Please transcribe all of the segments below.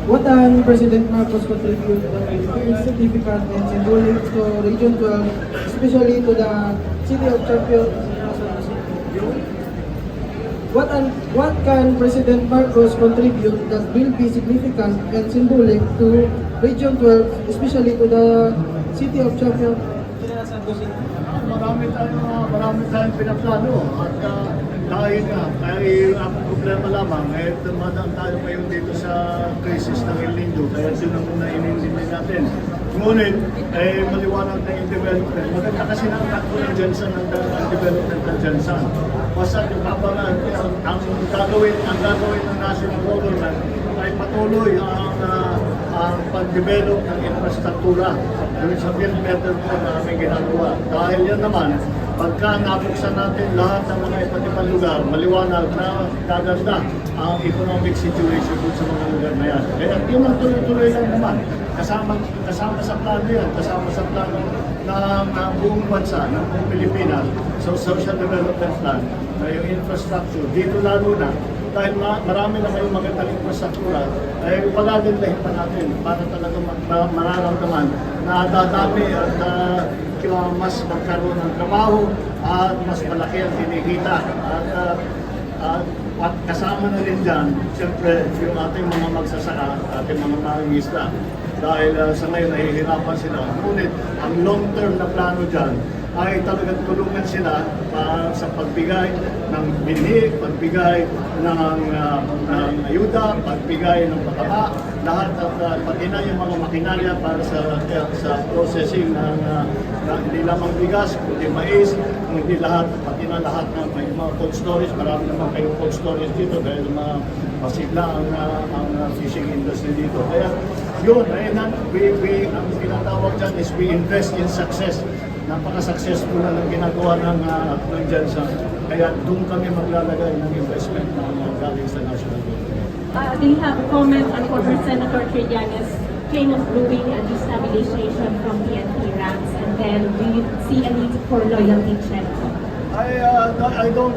What an President Marcos contribute is significant and symbolic to Region 12, especially to the city of Champion. What can President Marcos contribute that will be significant and symbolic to Region 12, especially to the city of Champion? Marami tayong pinaplano at dahil ang problema lamang dumadaan tayo ngayon dito sa crisis ng El Niño, kaya sila muna inintindi natin. Ngunit maliwanag na yung development. Maganda kasi ng takbo ng Jensen ang development ng Jensen. Basta yung kapalan, ang gagawin ng national government ay patuloy ang pag-develop ng infrastruktura. Yung sa Build Better po na aming ginagawa. Dahil yan naman, pagka nabuksan natin lahat ng mga iba't ibang lugar, maliwanag na gaganda ang economic situation dun sa mga lugar na yan. Kaya yun ang tuloy-tuloy lang naman. Kasama sa plano yan, kasama sa plano ng buong bansa, ng buong Pilipinas. So, social development plan, yung infrastructure, dito lalo na, dahil marami na kayong magandang infrastruktura, ay paladin-lahin pa natin para talaga mararamdaman na dadami at mas magkaroon ng trabaho at mas malaki ang kinikita. At kasama na rin dyan, siyempre, yung ating mga magsasaka, ating mga mangingisda. Dahil sa ngayon nahihirapan sila. Ngunit ang long-term na plano dyan ay talagang tulungan sila sa pagbigay ng binhi, pagbigay ng ayuda, pagbigay ng pataba, lahat at pati na yung mga makinarya para sa processing ng hindi lamang bigas, kundi mais, hindi lahat, pati na lahat ng may mga cold storage, marami naman kayong cold storage dito dahil masigla ang fishing industry dito. Kaya yun, ang tinatawag dyan is we invest in success. Napaka-successful na ng ginagawa ng Jensen. Kaya doon kami maglalagay ng investment na galing sa national government. Do you have a comment on former Senator Trillanes' claim of brewing a destabilization from PNP ranks? And then, do you see a need for loyalty check? I don't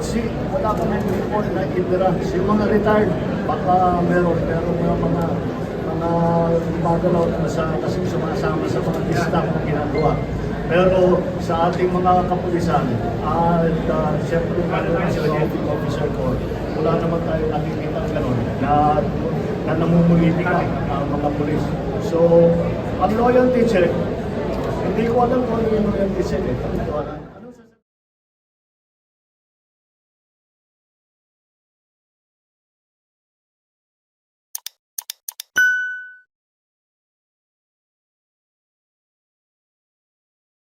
see, wala kami report na endurance. Yung mga retired, baka meron mga gumagalaw kasi sumasama sa mga distak na ginagawa. Pero sa ating mga kapulisan at siyempre sa officer ko, wala naman tayo nakikita gano'n na namumulitika ang mga pulis. So, ang loyalty check, hindi ko alam kung ano yung loyalty check.